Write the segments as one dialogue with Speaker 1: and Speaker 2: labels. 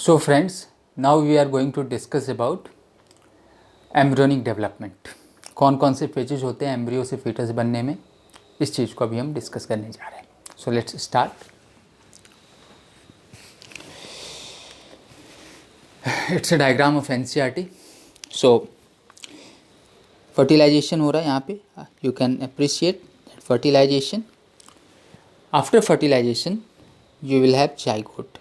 Speaker 1: So friends, now we are going to discuss about embryonic development. कौन कौन से phases होते हैं एम्ब्रियो से फीटस बनने में, इस चीज़ को अभी हम डिस्कस करने जा रहे हैं। So let's start. It's a diagram of NCERT. So fertilization हो रहा है यहाँ पे, you can appreciate fertilization. After fertilization you will have zygote.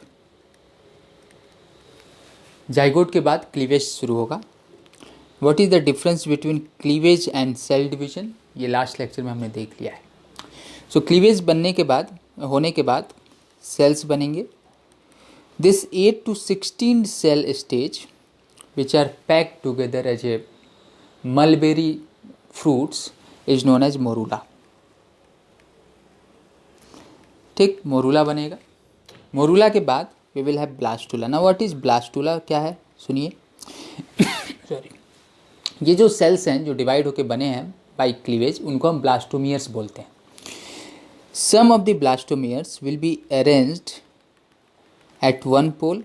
Speaker 1: Zygote के बाद क्लीवेज शुरू होगा। What is the difference between cleavage and cell division, ये लास्ट लेक्चर में हमने देख लिया है। सो क्लीवेज बनने के बाद होने के बाद सेल्स बनेंगे। This 8 to 16 cell stage which are packed together as a mulberry fruits is known as morula. ठीक, मोरूला बनेगा। मोरूला के बाद we will have blastula. Now what is blastula, क्या है सुनिए। सॉरी, ये जो सेल्स हैं जो डिवाइड होके बने हैं बाय क्लीवेज, उनको हम ब्लास्टोमियर्स बोलते हैं। Some of the blastomeres will be arranged at one pole.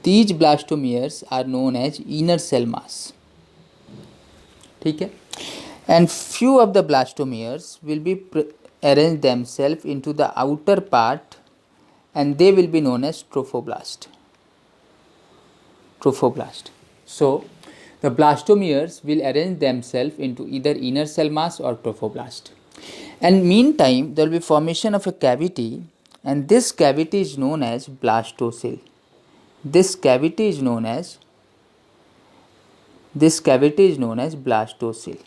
Speaker 1: These blastomeres are known as inner cell mass. ठीक है, and few of the blastomeres will be arrange themselves into the outer part and they will be known as trophoblast. So the blastomeres will arrange themselves into either inner cell mass or trophoblast, and meantime there will be formation of a cavity, and this cavity is known as blastocele. This cavity is known as blastocele.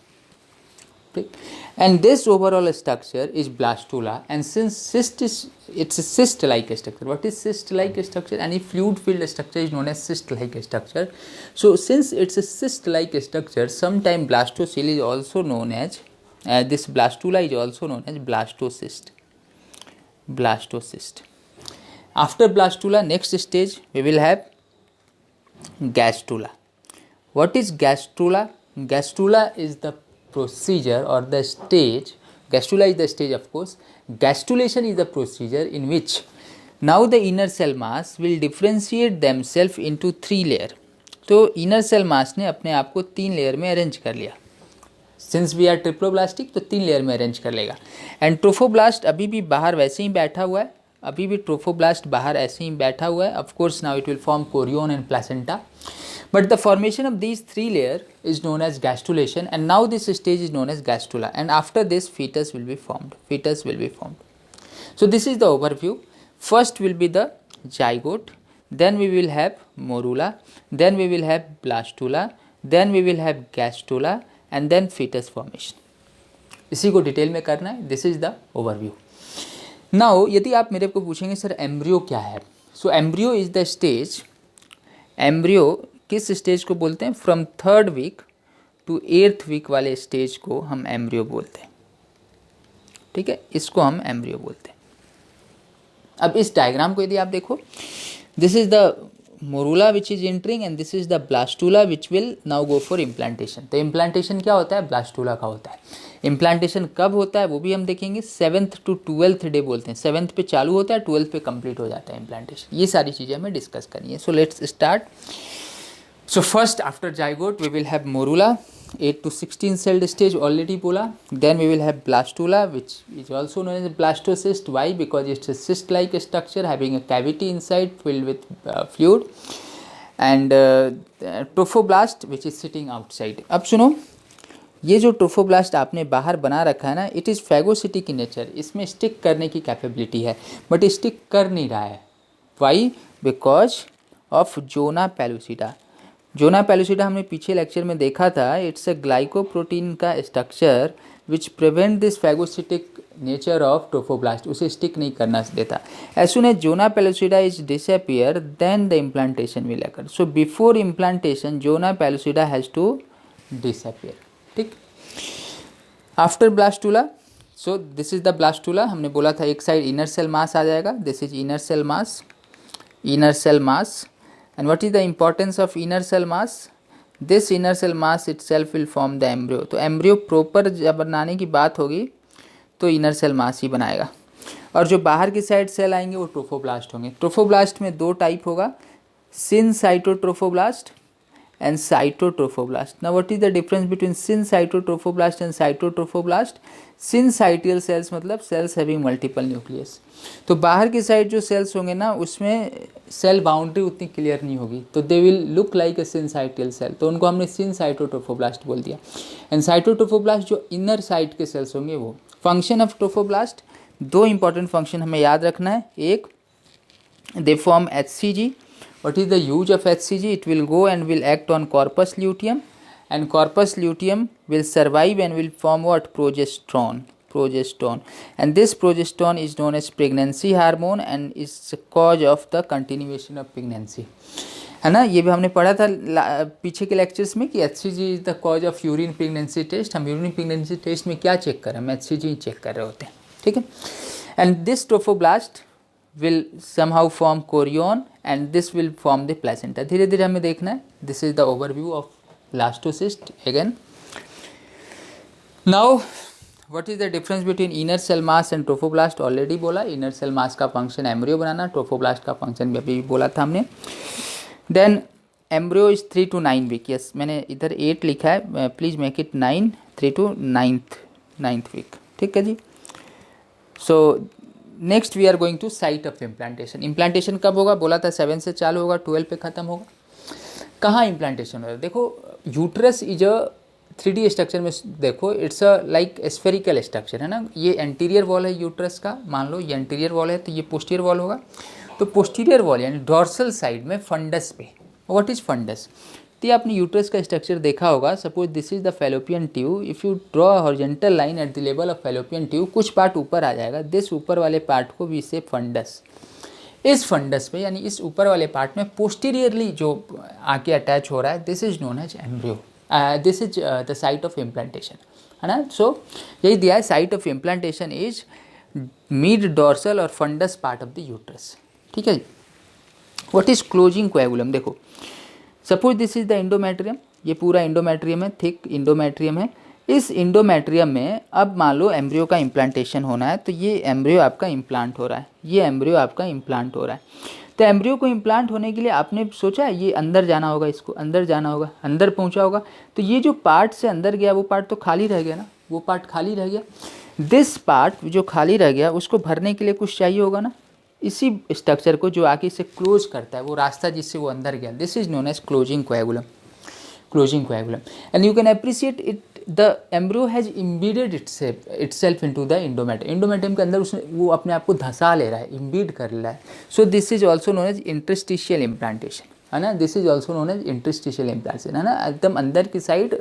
Speaker 1: And this overall structure is blastula, and since it's a cyst-like structure. What is cyst-like structure? Any fluid-filled structure is known as cyst-like structure. So since it's a cyst-like structure, sometime blastocele is also known as this blastula is also known as blastocyst. After blastula, next stage we will have gastrula. What is gastrula? Gastrula is the procedure or the stage. Gastrula is the stage, of course. Gastrulation is the procedure in which now the inner cell mass will differentiate themselves into 3 layer. तो inner cell mass ने अपने आप को 3 layer में arrange कर लिया। Since we are triploblastic तो 3 layer में अरेंज कर लेगा। एंड ट्रोफोब्लास्ट अभी भी बाहर वैसे ही बैठा हुआ है, अभी भी ट्रोफोब्लास्ट बाहर ऐसे ही बैठा हुआ है। Of course now it will form Korean and placenta, but the formation of these 3 layers is known as gastrulation, and now this stage is known as gastrula, and after this fetus will be formed. So this is the overview. First will be the zygote, then we will have morula, then we will have blastula, then we will have gastrula, and then fetus formation. इसी को detail में करना है। This is the overview. Now यदि आप मेरे को पूछेंगे सर एम्ब्रियो क्या है, so embryo is the stage. Embryo किस स्टेज को बोलते हैं? From 3rd week to 8th week वाले स्टेज को हम एम्ब्रियो बोलते हैं। ठीक है, इसको हम एम्ब्रियो बोलते हैं। अब इस डायग्राम को यदि आप देखो, this is the morula which is entering and this is the blastula which will now go for implantation. तो इम्प्लांटेशन क्या होता है? ब्लास्टूला का होता है। इम्प्लांटेशन कब होता है वो भी हम देखेंगे। 7th to 12th डे बोलते हैं। 7th पे चालू होता है, 12th पे कंप्लीट हो जाता है इम्प्लांटेशन। ये सारी चीज़ें हमें डिस्कस करनी है। सो let's start. So first after zygote we will have morula, 8 to 16 celled stage already bola. Then we will have blastula, which is also known as blastocyst. Why? Because it's a cyst-like structure having a cavity inside filled with fluid. And trophoblast, which is sitting outside. अब सुनो, ये जो trophoblast आपने बाहर बना रखा है ना, it is phagocytic in nature. इसमें स्टिक करने की कैपेबिलिटी है, बट स्टिक कर नहीं रहा है। Why? Because of zona pellucida. Zona pellucida हमने पीछे लेक्चर में देखा था। इट्स अ ग्लाइकोप्रोटीन का structure which prevent this phagocytic nature of trophoblast, उसे स्टिक नहीं करना देता। As soon as zona pellucida is disappear then the implantation will occur. So before implantation zona pellucida has to disappear. ठीक, after blastula, so this is the blastula. हमने बोला था एक side inner cell मास आ जाएगा। This is inner cell mass. And what is the importance of inner cell mass? This inner cell mass itself will form the embryo. तो embryo proper जब बनाने की बात होगी तो inner cell mass ही बनाएगा। और जो बाहर की साइड सेल आएंगे वो ट्रोफोब्लास्ट होंगे। ट्रोफोब्लास्ट में दो टाइप होगा, syncytotrophoblast and cytotrophoblast. Now what is the difference between syncytotrophoblast and cytotrophoblast? syncytial cells मतलब cells having multiple nucleus। तो बाहर की साइड जो सेल्स होंगे ना उसमें सेल बाउंड्री उतनी क्लियर नहीं होगी, तो they will look like a syncytial cell, तो उनको हमने syncytotrophoblast बोल दिया। एंड cytotrophoblast जो इनर साइड के सेल्स होंगे वो। फंक्शन ऑफ ट्रोफोब्लास्ट, दो इंपॉर्टेंट फंक्शन हमें याद रखना है। एक, they form HCG। What is the use of HCG? It will go and will act on corpus luteum, and corpus luteum will survive and will form what? Progesterone. And this progesterone is known as pregnancy hormone and is the cause of the continuation of pregnancy, है ना। ये भी हमने पढ़ा था पीछे के lectures में कि HCG is the cause of urine pregnancy test. हम यूरिन प्रेगनेंसी टेस्ट में क्या चेक कर रहे हैं? हम HCG चेक कर रहे होते हैं, ठीक है। And this trophoblast will somehow form chorion and this will form the placenta। धीरे धीरे हमें देखना है। This is the overview of blastocyst again। Now what is the difference between inner cell mass and trophoblast? Already बोला, inner cell mass का function embryo बनाना, trophoblast का function भी अभी बोला था हमने। Then embryo is 3 to 9 week। Yes, मैंने इधर 8 लिखा है, please make it 9, 3 to 9th week, ठीक है जी। So next we are going to site of implantation. Implantation कब होगा? बोला था 7 से चालू होगा, 12 पे ख़त्म होगा। कहाँ इम्प्लांटेशन होगा? देखो, uterus is a 3D structure में देखो, it's a like spherical structure, है ना। ये एंटीरियर वॉल है यूट्रस का, मान लो ये एंटीरियर वॉल है, तो ये पोस्टीरियर वॉल होगा। तो पोस्टीरियर वॉल यानी डॉर्सल साइड में फंडस पे, व्हाट इज फंडस? तो आपने यूट्रस का स्ट्रक्चर देखा होगा। Suppose this is the fallopian tube, if you draw horizontal line at the level of fallopian tube, कुछ पार्ट ऊपर आ जाएगा, दिस ऊपर वाले पार्ट को भी से फंडस। इस फंडस में यानी इस ऊपर वाले पार्ट में पोस्टीरियरली जो आके अटैच हो रहा है, this is known as embryo, this is the site of implantation, है ना। सो यही दिया है, site of implantation is mid dorsal और fundus part of the uterus, ठीक है जी। What is closing coagulum? देखो, suppose this is the endometrium, ये पूरा इंडोमेट्रियम है, थिक इंडोमेट्रियम है। इस इंडोमेट्रियम में अब मान लो एम्ब्रियो का इम्प्लांटेशन होना है, तो ये एम्ब्रियो आपका इम्प्लांट हो रहा है, ये एम्ब्रियो आपका इम्प्लांट हो रहा है। तो एम्ब्रियो को इम्प्लांट होने के लिए आपने सोचा है ये अंदर जाना होगा, इसको अंदर जाना होगा, अंदर पहुंचा होगा, तो ये जो पार्ट से अंदर गया वो पार्ट तो खाली रह गया ना, वो पार्ट खाली रह गया। दिस पार्ट जो खाली रह गया उसको भरने के लिए कुछ चाहिए होगा ना, इसी स्ट्रक्चर को जो आके इसे क्लोज करता है, वो रास्ता जिससे वो अंदर गया, this is known as closing coagulum, closing coagulum. And you can appreciate it, the embryo has embedded itself into the endometrium, endometrium के अंदर उसने वो अपने आप को धंसा ले रहा है, इम्बीड कर रहा है। So this is also known as interstitial implantation, है ना। This is also known as interstitial implantation, है ना, एकदम अंदर की साइड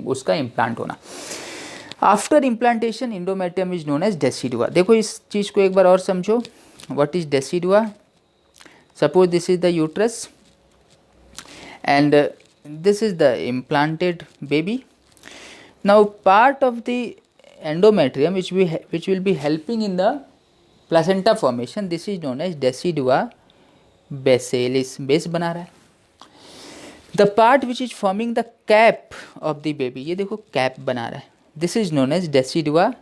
Speaker 1: उसका इम्प्लांट होना। After implantation endometrium is known as decidua. देखो इस चीज़ को एक बार और समझो, what is decidua? Suppose this is the uterus and this is the implanted baby. Now part of the endometrium which will be helping in the placenta formation, this is known as decidua basalis, base बना रहा है। The part which is forming the cap of the baby, ये देखो cap बना रहा है, this is known as decidua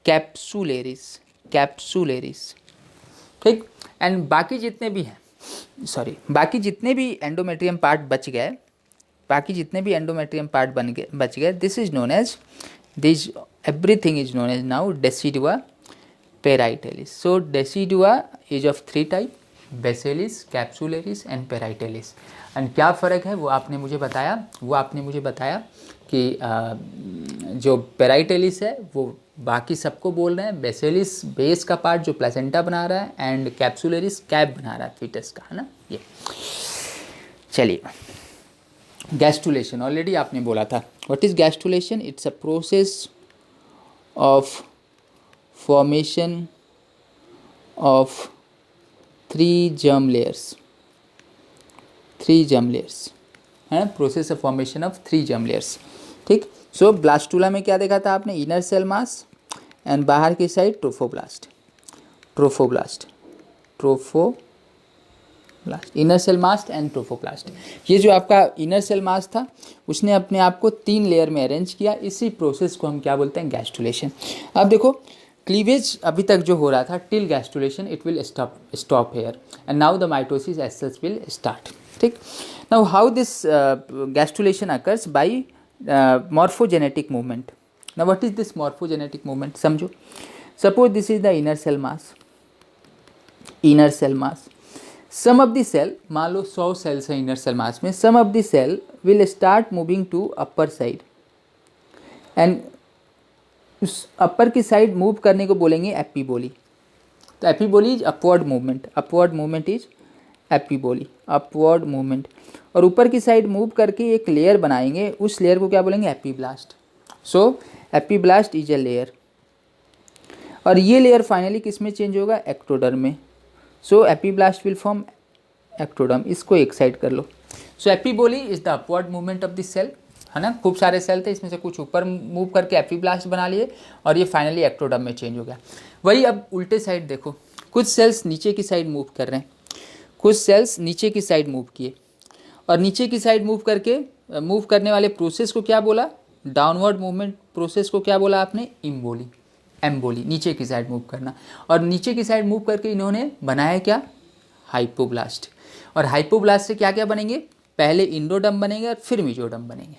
Speaker 1: capsularis, capsularis, ठीक। And बाकी जितने भी हैं, बाकी जितने भी एंडोमेट्रियम पार्ट बच गए, बाकी जितने भी एंडोमेट्रियम पार्ट बच गए, this is known as, this everything is known as now decidua parietalis. So decidua is of 3 type, basalis, capsularis and parietalis. And क्या फ़र्क है वो आपने मुझे बताया कि जो पेराइटेलिस है वो बाकी सबको बोल रहे हैं, बेसेलिस बेस का पार्ट जो प्लेसेंटा बना रहा है, एंड कैप्सुलरिस कैप बना रहा है फीटस का, है ना। ये चलिए, गैस्ट्रुलेशन ऑलरेडी आपने बोला था। What is gastrulation? It's a process of formation of 3 germ layers, है ना, process of formation of 3 germ layers, ठीक। सो ब्लास्टुला में क्या देखा था आपने? इनर सेल मास एंड बाहर की side trophoblast, inner cell mass and trophoblast. ये जो आपका इनर सेल मास था उसने अपने आप को 3 लेयर में अरेंज किया, इसी प्रोसेस को हम क्या बोलते हैं? गैस्ट्रुलेशन। अब देखो क्लीवेज अभी तक जो हो रहा था till gastrulation it will stop here and now the mitosis as such will start. ठीक. Now how this gastrulation occurs by morphogenetic movement. Now what is this morphogenetic movement? समझो. Suppose this is the inner cell mass. Inner cell mass. Some of the cell, मान लो 100 cells है inner cell mass में, some of the cell will start moving to upper side and उस अपर की side move करने को बोलेंगे epiboly. तो epiboly is upward movement. Upward movement is epiboly. Upward movement. और ऊपर की साइड मूव करके एक लेयर बनाएंगे, उस लेयर को क्या बोलेंगे? Epiblast. So epiblast is a layer. और ये लेयर फाइनली किस में चेंज होगा? एक्टोडर्म में. So epiblast will form ectoderm. इसको एक साइड कर लो. So epiboly is the upward movement of this cell, है ना. खूब सारे सेल थे, इसमें से कुछ ऊपर मूव करके एपीब्लास्ट बना लिए और ये फाइनली एक्टोडर्म में चेंज हो गया. वही अब उल्टे साइड देखो, कुछ सेल्स नीचे की साइड मूव कर रहे हैं, कुछ सेल्स नीचे की साइड मूव किए और नीचे की साइड मूव करके मूव करने वाले प्रोसेस को क्या बोला? डाउनवर्ड मूवमेंट प्रोसेस को क्या बोला आपने? इम्बोली. एम्बोली, नीचे की साइड मूव करना. और नीचे की साइड मूव करके इन्होंने बनाया क्या? हाइपोब्लास्ट. और हाइपोब्लास्ट से क्या क्या बनेंगे? पहले इंडोडर्म बनेंगे और फिर मेसोडर्म बनेंगे.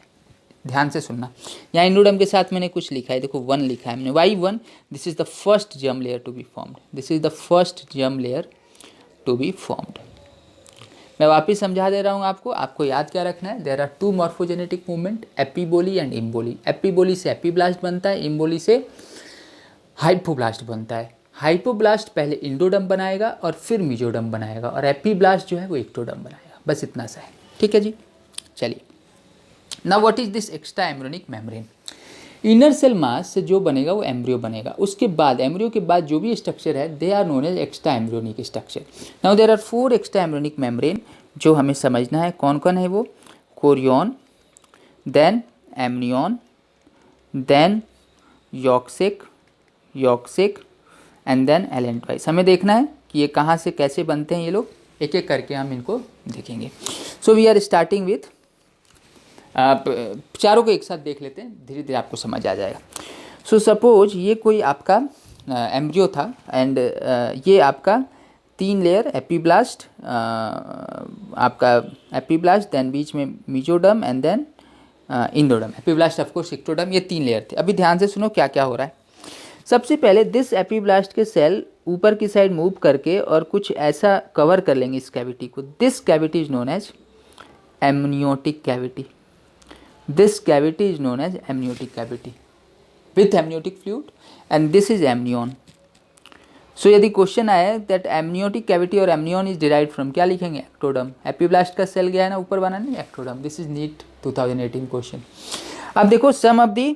Speaker 1: ध्यान से सुनना, यहाँ इंडोडर्म के साथ मैंने कुछ लिखा है, देखो 1 लिखा है हमने. Why 1? This is the first germ layer to be formed. This is the first germ layer to be formed. मैं वापिस समझा दे रहा हूँ आपको याद क्या रखना है? There are 2 morphogenetic movement, epiboly and emboly. Epiboly से एपीब्लास्ट बनता है, इम्बोली से हाइपोब्लास्ट बनता है. हाइपोब्लास्ट पहले इंडोडर्म बनाएगा और फिर मेसोडर्म बनाएगा और एपीब्लास्ट जो है वो एक्टोडर्म बनाएगा. बस इतना सा है. ठीक है जी, चलिए. Now what is this extra embryonic membrane? Inner cell mass से जो बनेगा वो एम्ब्रियो बनेगा. उसके बाद एम्ब्रियो के बाद जो भी स्ट्रक्चर है they are known as extra embryonic structure. Now there are 4 extra embryonic membrane जो हमें समझना है. कौन कौन है वो? Chorion, then amnion, then yolk sac and then allantois. हमें देखना है कि ये कहाँ से कैसे बनते हैं ये लोग. एक एक करके हम इनको देखेंगे. So we are starting with, आप चारों को एक साथ देख लेते हैं, धीरे धीरे आपको समझ आ जाएगा. सो सपोज ये कोई आपका एम्ब्रियो था एंड ये आपका 3 लेयर एपीब्लास्ट, आपका एपीब्लास्ट, देन बीच में mesoderm and then endoderm. Epiblast of course ectoderm, ये 3 लेयर थे. अभी ध्यान से सुनो क्या क्या हो रहा है. सबसे पहले दिस एपीब्लास्ट के सेल ऊपर की साइड मूव करके और कुछ ऐसा कवर कर लेंगे इस कैविटी को. This cavity is known as amniotic cavity. This cavity is known as amniotic cavity with amniotic fluid and this is amnion. So यदि क्वेश्चन आए that amniotic cavity और amnion is derived from, क्या लिखेंगे? Ectoderm. Epiblast का cell गया है ना ऊपर बनाने, ectoderm. This is NEET 2018 question. अब देखो some of the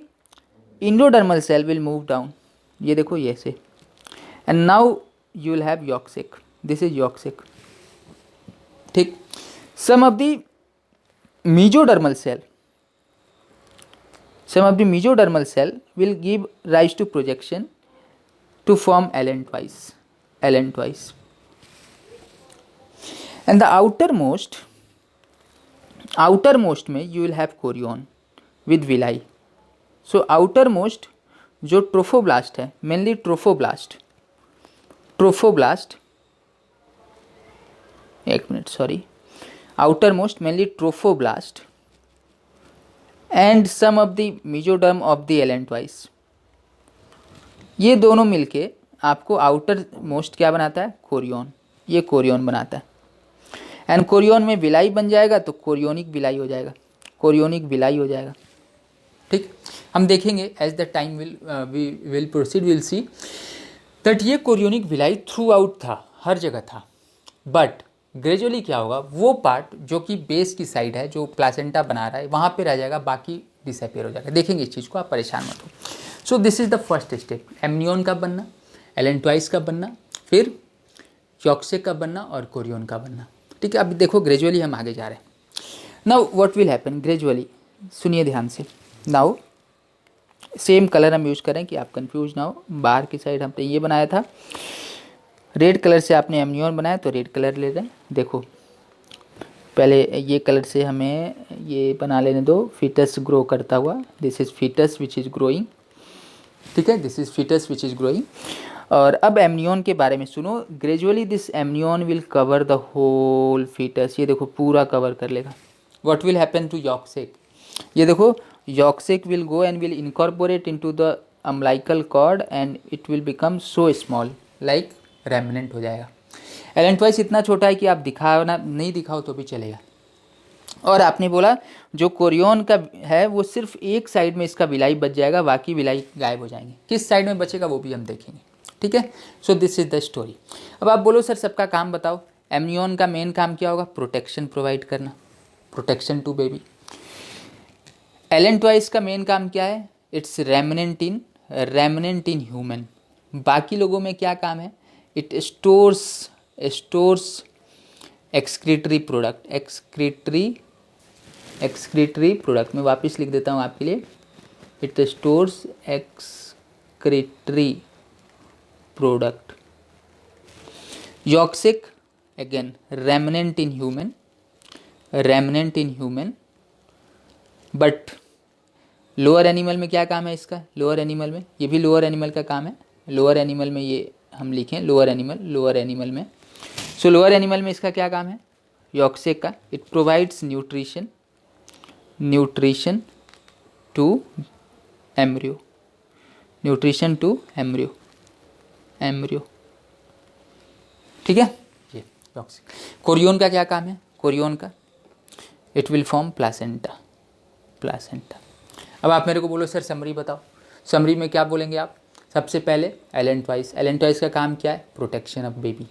Speaker 1: endodermal cell will move down. ये देखो ये से and now you will have yolk sac. This is yolk sac. ठीक. Some of the mesodermal cell, some of the mesodermal cell will give rise to projection to form alentwise. And the outermost में you will have chorion with villi. So outermost जो trophoblast है, mainly trophoblast, एक minute sorry, outermost mainly trophoblast and some of the mesoderm of the allantois. ये दोनों मिलके आपको outer most क्या बनाता है? कोरियन. ये कोरियन बनाता है एंड कोरियन में विलाई बन जाएगा तो कोरियोनिक विलाई हो जाएगा. ठीक. हम देखेंगे as the time will proceed will see that ये कोरियोनिक विलाई थ्रू आउट था, हर जगह था. बट ग्रेजुअली क्या होगा, वो पार्ट जो कि बेस की साइड है, जो प्लासेंटा बना रहा है, वहाँ पे रह जाएगा, बाकी डिसअपियर हो जाएगा. देखेंगे इस चीज़ को, आप परेशान मत हो. सो this is the first step. Amnion का बनना, एलेंट्वाइस का बनना, फिर यॉक्सिक का बनना और कोरियन का बनना. ठीक है. अब देखो ग्रेजुअली हम आगे जा रहे हैं. Now what will happen gradually, सुनिए ध्यान से. नाउ सेम कलर हम यूज करें कि आप कंफ्यूज ना हो. बाहर की साइड हमने ये बनाया था, रेड कलर से आपने एमनियन बनाया तो रेड कलर ले रहे हैं. देखो पहले ये कलर से हमें ये बना लेने दो, फीटस ग्रो करता हुआ. This is foetus which is growing. ठीक है, this is foetus which is growing. और अब एमनियन के बारे में सुनो, gradually this amnion will cover the whole foetus, ये देखो पूरा कवर कर लेगा। What will happen to yolk sac, ये देखो yolk sac will go and will incorporate into the umbilical cord and it will become so small like remnant हो जाएगा। एलेंटवाइस इतना छोटा है कि आप दिखाना नहीं दिखाओ तो भी चलेगा। और आपने बोला जो कोरियन का है वो सिर्फ एक साइड में इसका विलाई बच जाएगा, बाकी विलाई गायब हो जाएंगे। किस साइड में बचेगा वो भी हम देखेंगे, ठीक है। So this is the story. अब आप बोलो सर सबका काम बताओ, एमनियन का मेन काम क्या होगा? प्रोटेक्शन प्रोवाइड करना, प्रोटेक्शन टू बेबी। एलेंटवाइस का मेन काम क्या है? It's remnant in human. बाकी लोगों में क्या काम है? It stores excretory product, excretory product. मैं वापस लिख देता हूँ आपके लिए, it stores excretory product. Yolk sac again remnant in human, but lower animal में क्या काम है इसका? लोअर एनिमल में, ये भी लोअर एनिमल का काम है। लोअर एनिमल में ये हम लिखें लोअर एनिमल में। सो लोअर एनिमल में इसका क्या काम है यॉक्सिक का? It provides nutrition to embryo, embryo, ठीक है। ये यॉक्सिक। कोरियन का क्या काम है? कोरियन का इट विल फॉर्म प्लासेंटा। अब आप मेरे को बोलो सर समरी बताओ, समरी में क्या बोलेंगे आप? सबसे पहले एलेंटवाइस का काम क्या है? Protection of baby.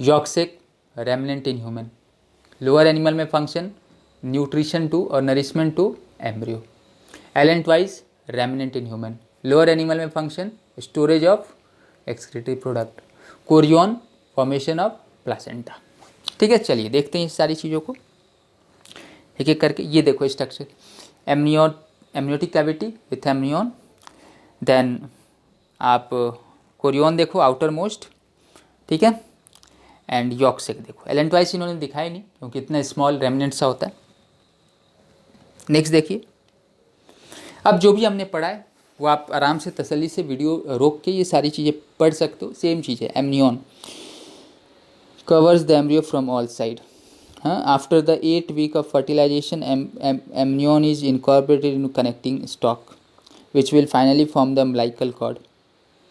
Speaker 1: Yolk sac remnant in human. Lower animal में फंक्शन न्यूट्रिशन टू और nourishment to embryo. Allantois remnant in human. Lower animal में function storage of excretory product. Chorion formation of placenta. ठीक है, चलिए देखते हैं इस सारी चीज़ों को एक एक करके। ये देखो structure, amniotic cavity with amnion, then आप कोरियन देखो आउटर मोस्ट, ठीक है, एंड यॉक्सिक देखो। एलेंटवाइस इन्होंने दिखाई नहीं क्योंकि इतना स्मॉल रेमनेंट सा होता है। नेक्स्ट देखिए, अब जो भी हमने पढ़ा है वो आप आराम से तसल्ली से वीडियो रोक के ये सारी चीज़ें पढ़ सकते हो। सेम चीज़ है, amnion covers the embryo from all side. हाँ, after the 8 week of fertilization, amnion is incorporated into connecting stalk, which will finally form the umbilical cord.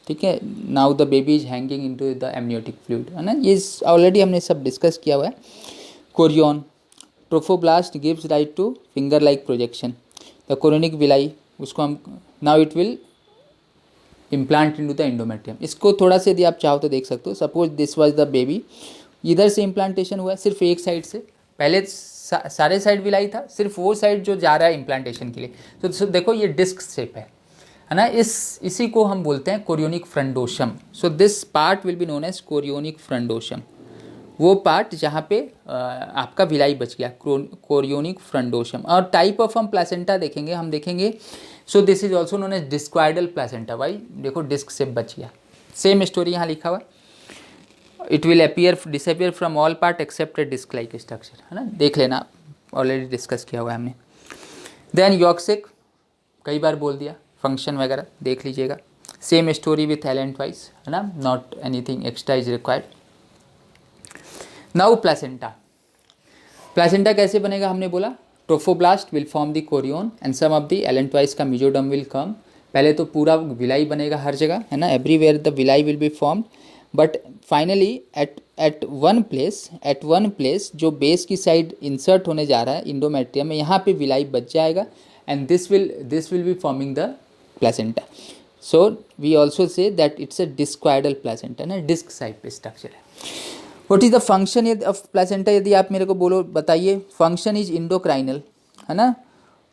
Speaker 1: ठीक है, now the baby is hanging into the amniotic fluid, है ना। ये already हमने सब discuss किया हुआ है। Korean trophoblast gives right two finger like projection. The chorionic villi, उसको हम now it will implant into the endometrium. इसको थोड़ा सा यदि आप चाहो तो देख सकते हो। Suppose this was the baby, इधर से इम्प्लांटेशन हुआ है सिर्फ एक साइड से, पहले सारे साइड विलाई था, सिर्फ वो साइड जो जा रहा है इम्प्लांटेशन के लिए। तो देखो ये डिस्क शेप है ना। इसी को हम बोलते हैं chorionic frondosum. So this part will be known as chorionic frondosum. वो पार्ट जहाँ पे आपका विलाई बच गया, कोरियोनिक फ्रंडोशम। और टाइप ऑफ हम प्लासेंटा देखेंगे, हम देखेंगे। So this is also known as discoidal placenta. भाई देखो डिस्क शेप बच गया। सेम स्टोरी यहाँ लिखा हुआ, it will disappear from all part except a disc like structure, है ना। देख लेना, ऑलरेडी डिस्कस किया हुआ है हमने। देन यॉक्सिक कई बार बोल दिया, फंक्शन वगैरह देख लीजिएगा। सेम स्टोरी विथ एलेंटवाइस, है ना, not anything extra is required. Now placenta कैसे बनेगा हमने बोला, trophoblast will form the chorion and some of the allantois का मेसोडर्म विल कम। पहले तो पूरा विलाई बनेगा हर जगह, है ना, everywhere the villi will be formed, but finally at one place जो बेस की साइड इंसर्ट होने जा रहा है इंडोमेट्रियम में, यहाँ पे विलाई बच जाएगा and this will be forming the placenta. So we also say that it's a discoidal placenta, ना, डिस्क साइड पे स्ट्रक्चर है। What is the function of placenta, यदि आप मेरे को बोलो बताइए। फंक्शन इज इंडोक्राइनल, है ना,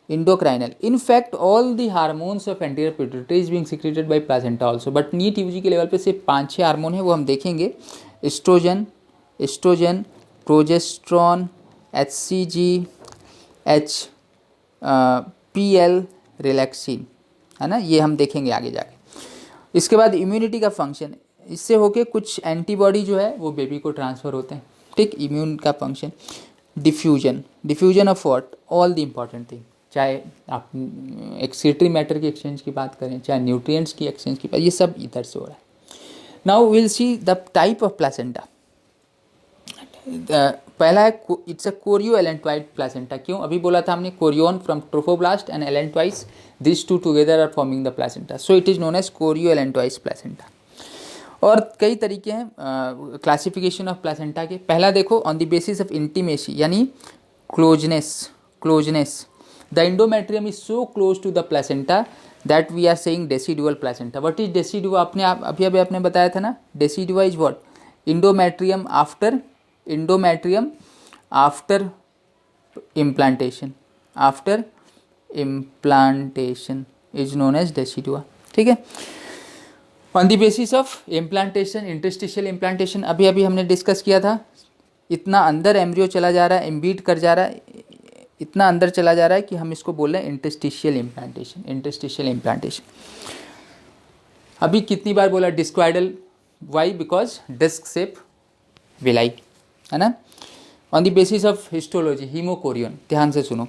Speaker 1: endocrinal. In fact all the hormones of anterior pituitary is being secreted by placenta also, but NEET UG के लेवल पे सिर्फ 5-6 हार्मोन है, वो हम देखेंगे। Oestrogen, progesterone, HCG, PL, relaxin, है ना, ये हम देखेंगे आगे जाके। इसके बाद इम्यूनिटी का फंक्शन, इससे होके कुछ एंटीबॉडी जो है वो बेबी को ट्रांसफ़र होते हैं, ठीक। इम्यून का function, diffusion of what, all the important thing, चाहे आप एक्सक्रीटरी मैटर की एक्सचेंज की बात करें, चाहे न्यूट्रिएंट्स की एक्सचेंज की बात, ये सब इधर से हो रहा है. Now will see the type of placenta. पहला है it's a chorio allantoid placenta. क्यों? अभी बोला था हमने chorion from trophoblast and allantois, this two together are forming the placenta, so it is known as chorio allantois placenta. और कई तरीके हैं क्लासिफिकेशन ऑफ प्लासेंटा के. पहला देखो, on the basis of intimacy यानी closeness the endometrium is so close to the placenta that we are saying decidual placenta. What is decidua? अपने आप अभी आपने बताया था ना, decidua is what? endometrium after implantation is known as decidua. ठीक है. On the basis of implantation, interstitial implantation अभी हमने डिस्कस किया था. इतना अंदर एम्ब्रियो चला जा रहा है, एम्बीड कर जा रहा है, इतना अंदर चला जा रहा है कि हम इसको बोल रहे हैं इंटरस्टिशियल इम्प्लांटेशन. अभी कितनी बार बोला discoidal? Why? Because disc shape villi है ना. On the basis of histology, hemochorion. ध्यान से सुनो,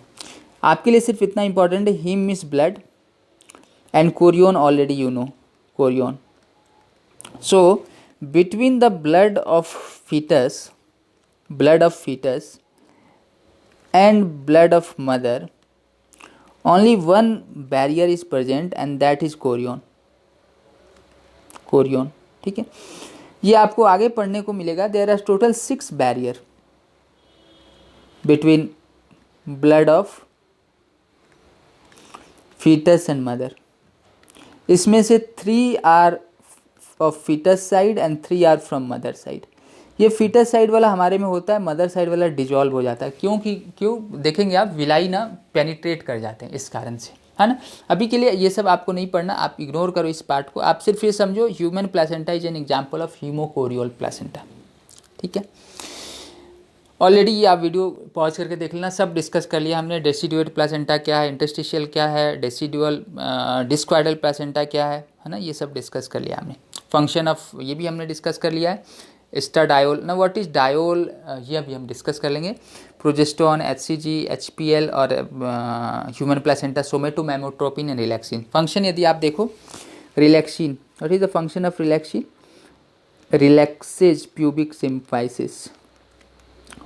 Speaker 1: आपके लिए सिर्फ इतना इंपॉर्टेंट है, haem means blood and chorion already you know chorion. So between the blood of fetus and blood of mother only one barrier is present and that is chorion. ठीक है. ये आपको आगे पढ़ने को मिलेगा. There are total 6 barrier between blood of foetus and mother. इसमें से 3 are of foetus side and 3 are from mother side. ये फीटस साइड वाला हमारे में होता है, मदर साइड वाला डिजॉल्व हो जाता है. क्यों देखेंगे आप, विलाई ना पेनिट्रेट कर जाते हैं इस कारण से, है ना. अभी के लिए ये सब आपको नहीं पढ़ना, आप इग्नोर करो इस पार्ट को. आप सिर्फ ये समझो human placenta is an example of haemochorial placenta. ठीक है. ऑलरेडी ये आप वीडियो पॉज करके देख लेना, सब डिस्कस कर लिया हमने. डेसिडुअल प्लासेंटा क्या है, इंटरस्टिशियल क्या है, डेसिडुअल डिस्क्वाइडल प्लासेंटा क्या है ना, ये सब डिस्कस कर लिया हमने. फंक्शन ऑफ ये भी हमने डिस्कस कर लिया है. एस्ट्राडायोल ना, व्हाट इज डायोल, ये अभी हम डिस्कस कर लेंगे. प्रोजेस्टेरोन, HCG, HPL और human placenta, somatomammotropin and relaxin. Function यदि आप देखो, relaxin, what is the function of relaxin? Relaxes pubic symphysis.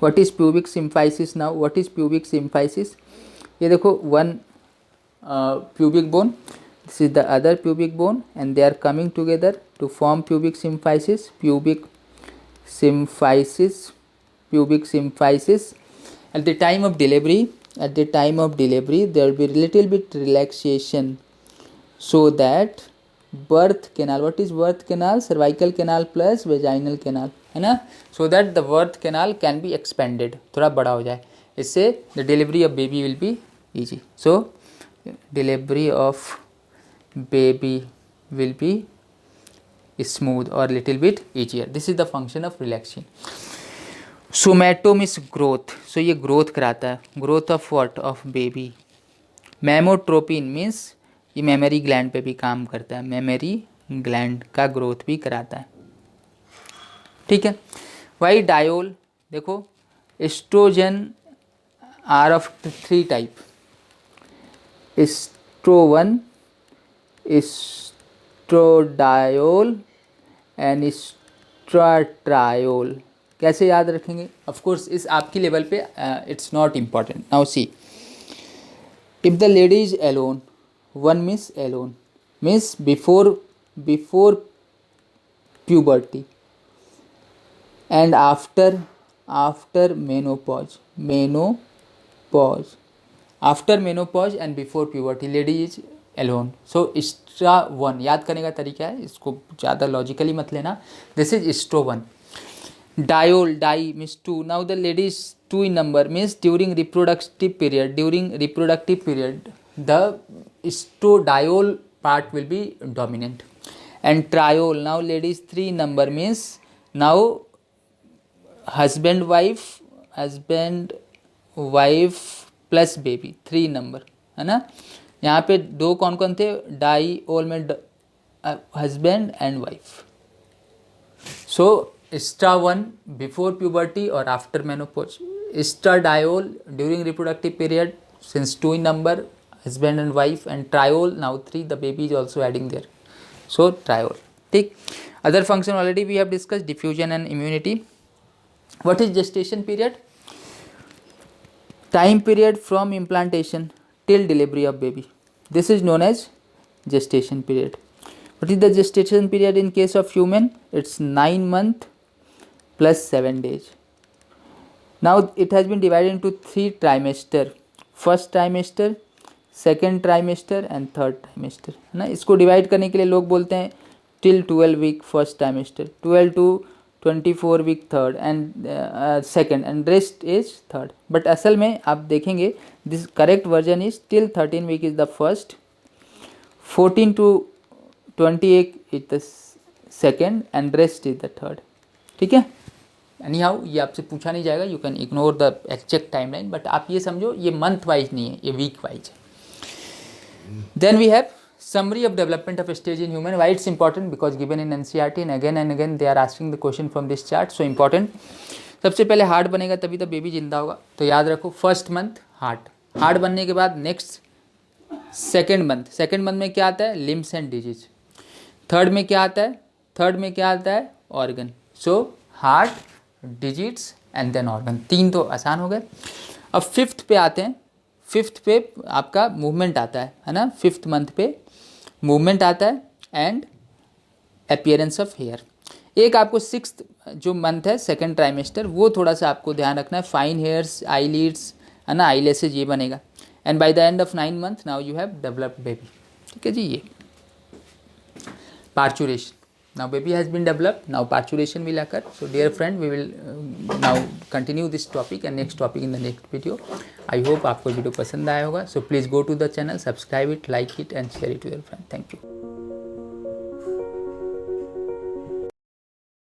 Speaker 1: What is pubic symphysis? Now what is pubic symphysis? ये देखो, one pubic bone, this is the other pubic bone and they are coming together to form pubic symphysis. Pubic symphysis. At the time of delivery there will be little bit relaxation so that birth canal, what is birth canal? Cervical canal plus vaginal canal, है ना. So that the birth canal can be expanded, थोड़ा बड़ा हो जाए, इससे the delivery of baby will be easy. So delivery of baby will be smooth or little bit easier. This is the function of relaxation. Somatome is growth. So ये growth कराता है. Growth of what? Of baby. Mammotropin means ये memory gland पे भी काम करता है, memory gland का ग्रोथ भी कराता है. ठीक है. Why diol? देखो, estrogen are of 3 type. Estrone, estradiol and estriol. कैसे याद रखेंगे? ऑफ कोर्स इस आपकी लेवल पे it's not important. Now see, if the lady is alone, one means alone, means before puberty and after menopause, after menopause and before puberty lady is alone. So extra 1 याद करने का तरीका है, इसको ज़्यादा लॉजिकली मत लेना. This is extra 1. Diol, di means 2. Now the lady is 2 in number, means during reproductive period the estradiol part will be dominant. And triol, now lady is 3 in number, means now husband wife plus baby 3 number, है ना. यहाँ पे 2 कौन कौन थे? Diol में husband and wife. So extra 1 before puberty or after menopause, estradiol during reproductive period, since 2 in number, husband and wife, and triol, now 3, the baby is also adding there. So triol. ठीक. Other function already we have discussed, diffusion and immunity. What is gestation period? Time period from implantation till delivery of baby. This is known as gestation period. What is the gestation period in case of human? It's 9 months plus 7 days. Now it has been divided into 3 trimester. First trimester, second trimester and third trimester, है ना. इसको divide करने के लिए लोग बोलते हैं till 12 week first trimester, 12 to 24 week third and second, and rest is third. But असल में आप देखेंगे this correct version is till 13 week is the first, 14 to 28 is the second and rest is the third. ठीक है. Anyhow ये आपसे पूछा नहीं जाएगा, you can ignore the exact timeline, but आप ये समझो ये मंथ वाइज नहीं है, ये वीक वाइज है. Then we have summary of development of a stage in human. Why it's important? Because given in NCERT and again they are asking the question from this chart, so important. सबसे पहले heart बनेगा तभी तो baby जिंदा होगा, तो याद रखो फर्स्ट मंथ हार्ट बनने के बाद नेक्स्ट सेकेंड मंथ में क्या आता है? Limbs and disease. थर्ड में क्या आता है? Organ. So heart, digits and then organ. 3 तो आसान हो गए. अब फिफ्थ पे आते हैं. फिफ्थ पे आपका मूवमेंट आता है ना. फिफ्थ मंथ पे मूवमेंट आता है एंड अपीयरेंस ऑफ हेयर. एक आपको सिक्स्थ जो मंथ है सेकेंड ट्राइमेस्टर, वो थोड़ा सा आपको ध्यान रखना है. फाइन हेयर्स, आई लीड्स, है ना, आई लेसेज, ये बनेगा. And by the end of 9 month now you have developed baby. ठीक है जी. ये parturition. Now baby has been developed, now parturition will occur. So dear friend, we will now continue this topic and next topic in the next video. I hope आपको video पसंद आया होगा. So please go to the channel, subscribe it, like it and share it to your friend. Thank you.